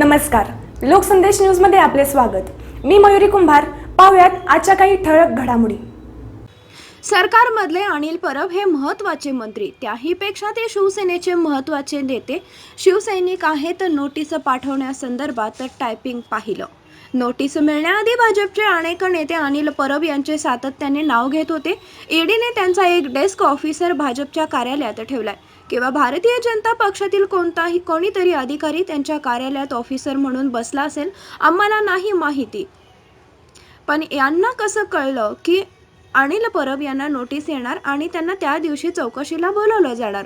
नमस्कार, लोकसंदेश न्यूज मध्ये आपले स्वागत। मी मयुरी कुंभार। पाहूयात आजच्या काही ठळक घडामोडी। सरकारमधले अनिल परब हे महत्त्वाचे मंत्री, त्याहीपेक्षा ते शिवसेनेचे महत्त्वाचे नेते। शिवसैनिक आहेत। नोटीस पाठवण्यासंदर्भात टायपिंग पाहिलं। नोटीस मिळण्याआधी भाजपचे अनेक नेते अनिल परब यांचे सातत्याने नाव घेत होते। ईडीने त्यांचा एक डेस्क ऑफिसर भाजपच्या कार्यालयात ठेवलाय किंवा भारतीय जनता पक्षातील कोणीतरी अधिकारी त्यांच्या कार्यालयात ऑफिसर म्हणून बसला असेल, आम्हाला नाही माहिती। पण यांना कसं कळलं की अनिल परब यांना नोटीस येणार आणि त्यांना त्या दिवशी चौकशीला बोलवलं जाणार?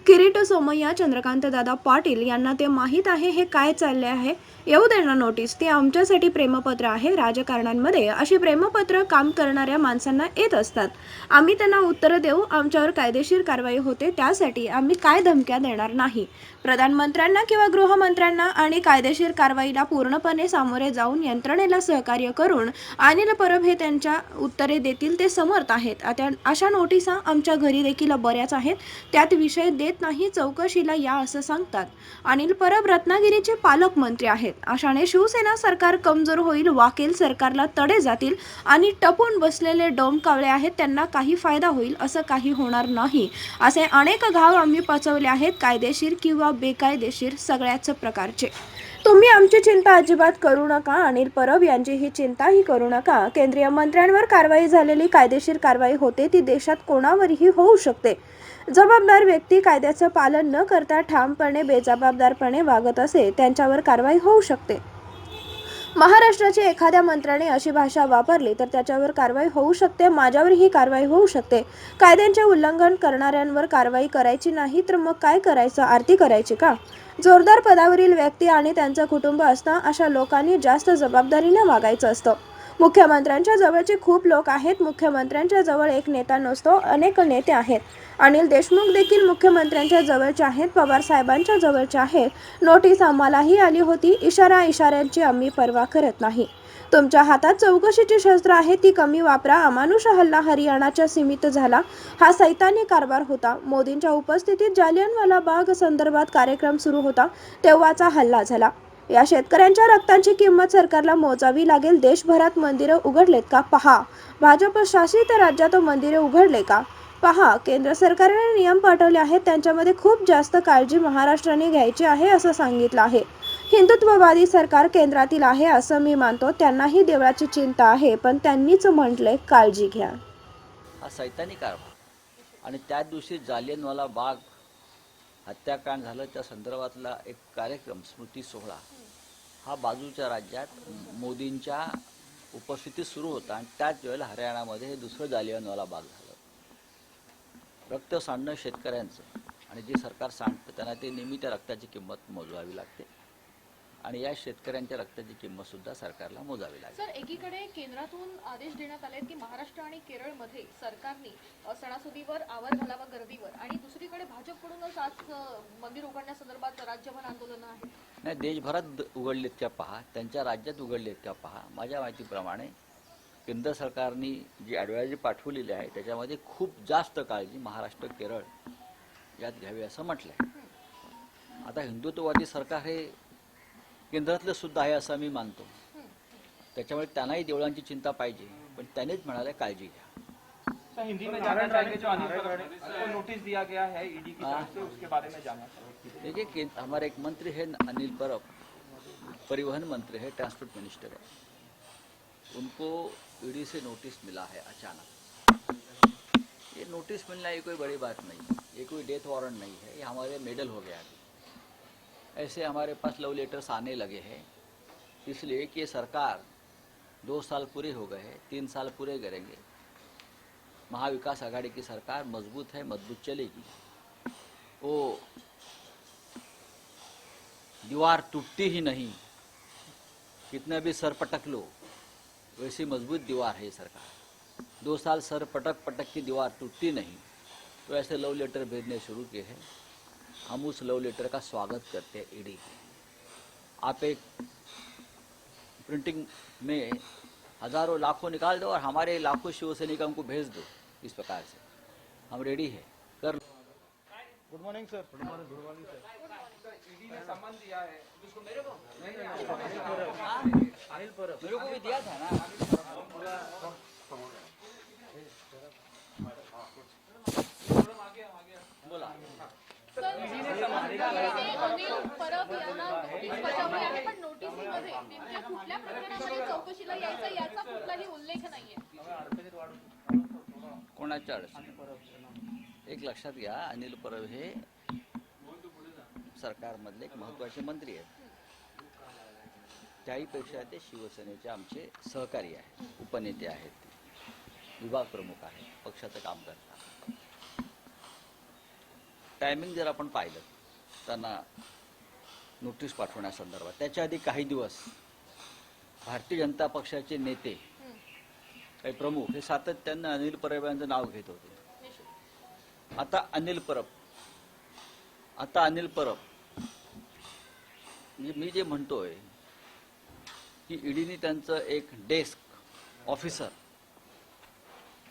किरीट सोमय्या, चंद्रकांत दादा पाटील यांना ते माहीत आहे हे काय चालले आहे। येऊ देणार नोटीस, ते आमच्यासाठी प्रेमपत्र आहे। राजकारणांमध्ये अशी प्रेमपत्र काम करणाऱ्या माणसांना येत असतात। आम्ही त्यांना उत्तर देऊ, आमच्यावर कायदेशीर कारवाई होते, त्यासाठी आम्ही काय धमक्या देणार नाही। प्रधानमंत्र्यांना किंवा गृहमंत्र्यांना आणि कायदेशीर कारवाईला पूर्णपणे सामोरे जाऊन यंत्रणेला सहकार्य करून अनिल परब हे त्यांच्या उत्तरे देतील ते समर्थ आहेत। अशा नोटिसा आमच्या घरी देखील बऱ्याच आहेत, त्यात विषय देत नाही, चौकशीला या असं सांगतात। अनिल परब रत्नागिरीचे पालकमंत्री आहेत। अशाने शिवसेना सरकार कमजोर होईल, वाकेल सरकारला तडे जातील आणि टपून बसलेले डोमकावळे आहेत त्यांना काही फायदा होईल, असं काही होणार नाही। असे अनेक घाव आम्ही पचवले आहेत, कायदेशीर किंवा बेकायदेशीर सगळ्याच प्रकारचे। तुम्ही आमची चिंता अजिबात करू नका, अनिल परब यांची ही चिंताही करू नका। केंद्रीय मंत्र्यांवर कारवाई झालेली कायदेशीर कारवाई होते, ती देशात कोणावरही होऊ शकते। जबाबदार व्यक्ती कायद्याचं पालन न करता ठामपणे बेजबाबदारपणे वागत असे, त्यांच्यावर कारवाई होऊ शकते। महाराष्ट्राच्या एखाद्या मंत्र्याने अशी भाषा वापरली तर त्याच्यावर कारवाई होऊ शकते, माझ्यावरही कारवाई होऊ शकते। कायद्यांचे उल्लंघन करणाऱ्यांवर कारवाई करायची नाही तर मग काय करायचं, आरती करायची का? जोरदार पदावरील व्यक्ती आणि त्यांचं कुटुंब असतं, अशा लोकांनी जास्त जबाबदारीने वागायचं असतं। मुख्यमंत्र्यांच्या जवळचे खूप लोक आहेत। मुख्यमंत्र्यांच्या जवळ एक नेता नसतो, अनेक नेते आहेत। अनिल देशमुख देखील मुख्यमंत्र्यांच्या जवळचे आहेत, पवार साहेबांच्या जवळचे आहेत। नोटीस आम्हालाही आली होती। इशाऱ्यांची आम्ही पर्वा करत नाही। तुमच्या हातात चौकशीची शस्त्र आहे, ती कमी वापरा। अमानुष हल्ला हरियाणाच्या सीमित झाला, हा सैतानी कारभार होता। मोदींच्या उपस्थितीत जालियनवाला बाग संदर्भात कार्यक्रम सुरू होता, तेव्हाचा हल्ला झाला। या शेतकऱ्यांच्या रक्ताची किंमत सरकारला मोजावी लागेल। देशभरात मंदिरं उघडलेत का पहा। भाजप शासित राज्यात मंदिरे उघडले का पहा। केंद्र सरकारने नियम पाठवले आहेत, त्यांच्यामध्ये खूप जास्त काळजी महाराष्ट्राने घ्यायची आहे असं सांगितलं आहे। हिंदुत्ववादी सरकार केंद्रातील आहे असं मी मानतो, त्यांनाही देवळाची चिंता आहे, पण त्यांनीच म्हटलंय काळजी घ्या। हा सैतानी कारभार आणि त्या दिवशी जालियनवाला बाग हत्याकांड झालं, त्या संदर्भातला एक कार्यक्रम स्मृती सोहळा हा बाजूच्या राज्यात मोदींच्या उपस्थितीत सुरू होता आणि त्याच वेळेला हरियाणामध्ये हे दुसरं जालियनवाला बाग झालं। रक्त सांडणं शेतकऱ्यांचं आणि जे सरकार सांडतं त्यांना ते नेहमी त्या रक्ताची किंमत मोजावी लागते आणि या शेतकऱ्यांच्या रक्ताची किंमत सुद्धा सरकारला मोजावी लागते। सर, एकीकडे केंद्रातून आदेश देण्यात आले की महाराष्ट्र आणि केरळमध्ये सरकारने सणासुदीवर आवर घालावा गर्दीवर, आणि दुसरीकडे भाजपकडूनच आज मंदिर उघडण्यासंदर्भात राज्यभर आंदोलन आहे। नाही, देशभरात उघडलेत का पहा, त्यांच्या राज्यात उघडलेत का पहा। माझ्या माहितीप्रमाणे केंद्र सरकारने जी ॲडवायझरी पाठवलेली आहे त्याच्यामध्ये खूप जास्त काळजी महाराष्ट्र केरळ यात घ्यावी असं म्हटलं आहे। आता हिंदुत्ववादी सरकार हे केंद्रातलं सुद्धा आहे असं मी मानतो, त्याच्यामुळे त्यांनाही देवळांची चिंता पाहिजे, पण त्यानेच म्हणाले काळजी घ्या। हिंदी में जानना चाहेंगे जो अनिल परब को नोटिस दिया गया है ईडी की तरफ से, उसके बारे में जानना चाहेंगे। देखिए, हमारे एक मंत्री है अनिल परब, परिवहन मंत्री है, ट्रांसपोर्ट मिनिस्टर है, उनको ईडी से नोटिस मिला है अचानक। ये नोटिस मिलना ये कोई बड़ी बात नहीं है, ये कोई डेथ वारंट नहीं है, ये हमारे मेडल हो गया। ऐसे हमारे पास लव लेटर्स आने लगे हैं, इसलिए कि सरकार 2 साल पूरे हो गए हैं, 3 साल पूरे करेंगे। महाविकास आघाड़ी की सरकार मजबूत है, मजबूत चलेगी। वो दीवार टूटती ही नहीं, कितना भी सर पटक लो, वैसी मजबूत दीवार है सरकार। 2 साल सर पटक पटक की दीवार टूटती नहीं, तो ऐसे लव लेटर भेजने शुरू किए हैं। हम उस लव लेटर का स्वागत करते हैं ईडी। आप एक प्रिंटिंग में हजारों लाखों निकाल दो और हमारे लाखों शिवसैनिकों को भेज दो, इस प्रकार से हम रेडी है कर। Good morning sir. Good morning sir. ED ने सम्मन दिया है जिसको मेरे को मेरे को भी दिया था ना। बोला सर, अनिल परब यांना नोटीस बजावली आहे, पण नोटीसमध्ये नेमक्या कुठल्या प्रकरणामध्ये चौकशीला यायचं याचा कुठलाही उल्लेख नाहीये. कोणाच्या अडचणी? एक लक्षात घ्या, अनिल परब हे सरकारमधले एक महत्त्वाचे मंत्री आहेत. त्याहीपेक्षा ते शिवसेनेचे आमचे सहकारी आहेत, उपनेते आहेत, विभाग प्रमुख आहेत, पक्षाचं काम करतात. टायमिंग जर आपण पाहिलं त्यांना नोटीस पाठवण्यासंदर्भात त्याच्या आधी काही दिवस भारतीय जनता पक्षाचे नेते काही प्रमुख हे सातत्यानं अनिल परब यांचं नाव घेत होते. आता अनिल परब मी जे म्हणतोय की ईडीने त्यांचं एक डेस्क ऑफिसर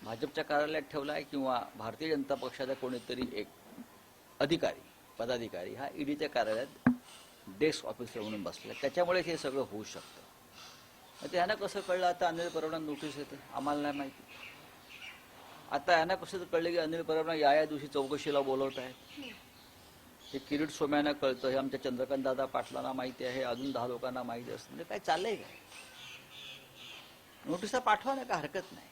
भाजपच्या कार्यालयात ठेवला आहे किंवा भारतीय जनता पक्षाचा कोणीतरी एक अधिकारी पदाधिकारी हा ईडीच्या कार्यालयात डेस्क ऑफिसर म्हणून बसला. त्याच्यामुळे हे सगळं होऊ शकतं. मग त्यांना कसं कळलं आता अनिल परबना नोटीस येते? आम्हाला नाही माहिती. आता यांना कसं कळलं की अनिल परबना या दिवशी चौकशीला बोलवत आहेत? हे किरीट सोम्यांना कळतं, हे आमच्या चंद्रकांत दादा पाटलांना माहिती आहे, अजून 10 लोकांना माहिती असतं. म्हणजे काय चाललंय काय? नोटिसा पाठवा ना, का हरकत नाही.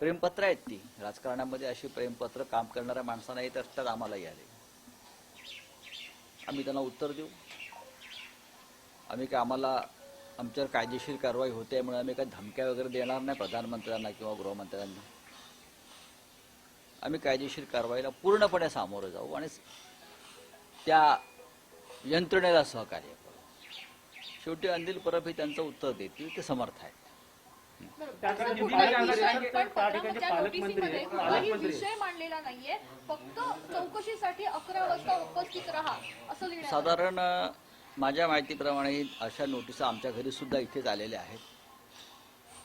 प्रेमपत्र आहेत ती. राजकारणामध्ये अशी प्रेमपत्र काम करणाऱ्या माणसांना येत असतात, आम्हालाही आले. आम्ही त्यांना उत्तर देऊ. आम्ही काय आम्हाला आमच्यावर कायदेशीर कारवाई होते म्हणून आम्ही काही धमक्या वगैरे देणार नाही प्रधानमंत्र्यांना किंवा गृहमंत्र्यांना. आम्ही कायदेशीर कारवाईला पूर्णपणे सामोरं जाऊ आणि त्या यंत्रणेला सहकार्य करू. शेवटी अनिल परब हे त्यांचं उत्तर देतील, ते समर्थ आहेत. कुठलाही विषय मांडलेला नाहीये, फक्त चौकशीसाठी 11 वाजता उपस्थित राहा असं लिहिण्यात आलं. साधारण माझ्या माहितीप्रमाणे अशा नोटिसा आमच्या घरी सुद्धा इथेच आलेल्या आहेत.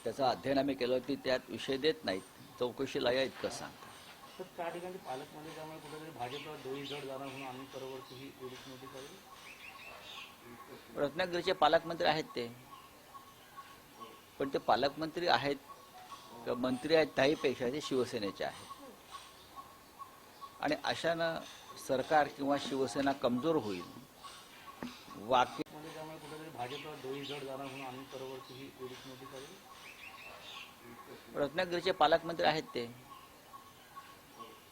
त्याचं अध्ययन आम्ही केलं की त्यात विषय देत नाहीत, चौकशीला या इतकं सांगतात. तर त्या ठिकाणी पालकमंत्री त्यामुळे कुठेतरी भाजपला डोळी जड जाणार म्हणून आम्ही परवर्ती ही पोलीस नोटीस आली. रत्नागिरीचे पालकमंत्री आहेत ते, पण ते पालकमंत्री आहेत किंवा मंत्री आहेत त्याहीपेक्षा ते शिवसेनेचे आहेत. आणि अशानं सरकार किंवा शिवसेना कमजोर होईल. वाक्य त्यामुळे कुठेतरी भाजपला डोळी जड जाणार म्हणून आम्ही परवर्ती ही पोलीस नोटीस आली. रत्नागिरीचे पालकमंत्री आहेत ते,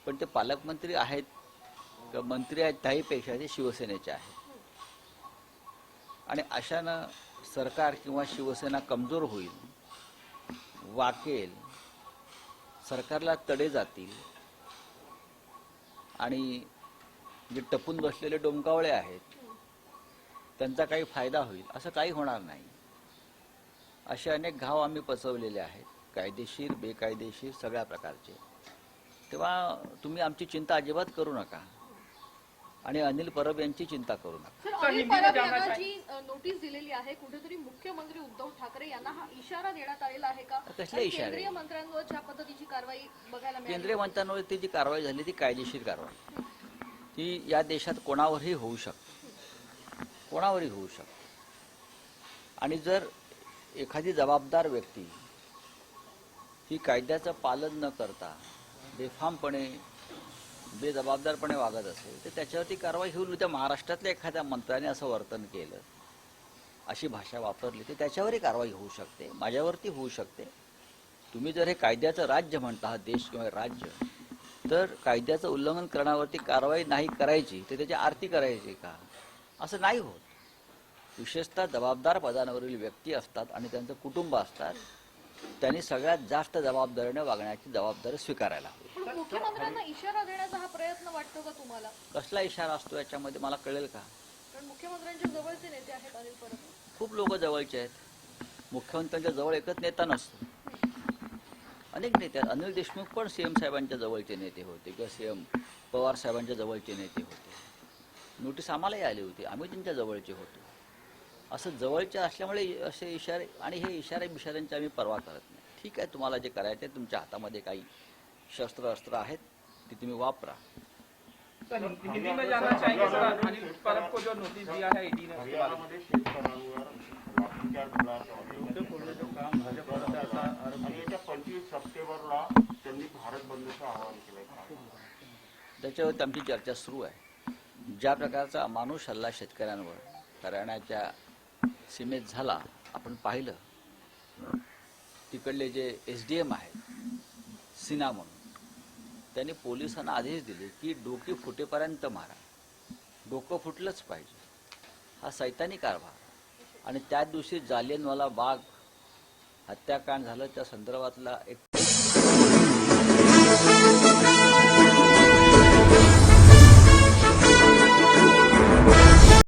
पण ते पालकमंत्री आहेत किंवा मंत्री आहेत त्याहीपेक्षा ते शिवसेनेचे आहेत. आणि अशानं सरकार किंवा शिवसेना कमजोर होईल, वाकेल, सरकारला तडे जातील आणि जे टपून बसलेले डोमकावळे आहेत त्यांचा काही फायदा होईल असं काही होणार नाही. असे अनेक घाव आम्ही पचवलेले आहेत, कायदेशीर बेकायदेशीर सगळ्या प्रकारचे. तेव्हा तुम्ही आमची चिंता अजिबात करू नका आणि अनिल परब यांची चिंता करू नका. सर, अनिल परब यांना जी नोटीस दिलेली आहे, कुठेतरी मुख्यमंत्री उद्धव ठाकरे यांना हा इशारा देण्यात आलेला आहे का? कसला इशारा? केंद्रीय मंत्र्यांवर ज्या पद्धतीची कारवाई बघायला मिळाली, केंद्रीय मंत्र्यांवरती जी कारवाई झाली ती कायदेशीर कारवाई, ती या देशात कोणावरही होऊ शकते, कोणावरही होऊ शकते. आणि जर एखादी जबाबदार व्यक्ती ही कायद्याचं पालन न करता बेफामपणे बेजबाबदारपणे वागत असेल तर त्याच्यावरती कारवाई होईल. त्या महाराष्ट्रातल्या एखाद्या मंत्र्याने असं वर्तन केलं, अशी भाषा वापरली तर त्याच्यावरही कारवाई होऊ शकते, माझ्यावरती होऊ शकते. तुम्ही जर हे कायद्याचं राज्य म्हणता, हा देश किंवा राज्य, तर कायद्याचं उल्लंघन करण्यावरती कारवाई नाही करायची तर त्याची आरती करायची का? असं नाही होत. विशेषतः जबाबदार पदांवरील व्यक्ती असतात आणि त्यांचं कुटुंब असतात, त्यांनी सगळ्यात जास्त जबाबदारीने वागण्याची जबाबदारी स्वीकारायला हवी. पण मुख्यमंत्र्यांना इशारा देण्याचा हा प्रयत्न वाटतो का तुम्हाला? कसला इशारा असतो याच्यामध्ये मला कळेल का? कारण मुख्यमंत्र्यांच्या जवळचे नेते आहेत अनिल परब. खूप लोक जवळचे आहेत. मुख्यमंत्र्यांच्या जवळ एकच नेता नसतो, अनेक नेते आहेत. अनिल देशमुख पण सीएम साहेबांच्या जवळचे नेते होते किंवा सीएम पवार साहेबांच्या जवळचे नेते होते. नोटीस आम्हालाही आली होती, आम्ही त्यांच्या जवळचे होतो. असं जवळचे असल्यामुळे असे इशारे आणि हे इशारे बिशाऱ्यांची आम्ही पर्वा करत नाही. ठीक आहे, तुम्हाला जे करायचे तुमच्या हातामध्ये काही शस्त्र अस्त्र आहेत ती तुम्ही वापरा, सर हिंदी में जानना चाहेंगे सर अनिल परब को जो नोटिस दिया है ईडी ने उसके बारे में हरियाणामध्ये शेतकऱ्यांवर लाठीचार्ज झाला काम भाजपचं असा आरोप आणि येत्या 25 सप्टेंबरला त्यांनी भारत बंदचं आवाहन केलंय. त्याच्यावरती आमची चर्चा सुरू आहे. ज्या प्रकारचा अमानुष हल्ला शेतकऱ्यांवर हरियाणाच्या सीमेत झाला आपण पाहिलं. तिकडले जे SDM आहेत सिन्हा म्हणून त्यांनी पोलिसांना आदेश दिले की डोके फुटेपर्यंत मारा. डोकं फुटलंच पाहिजे. हा सैतानी कारभार आणि त्याच दिवशी जालियनवाला बाग हत्याकांड झालं त्या संदर्भातला एक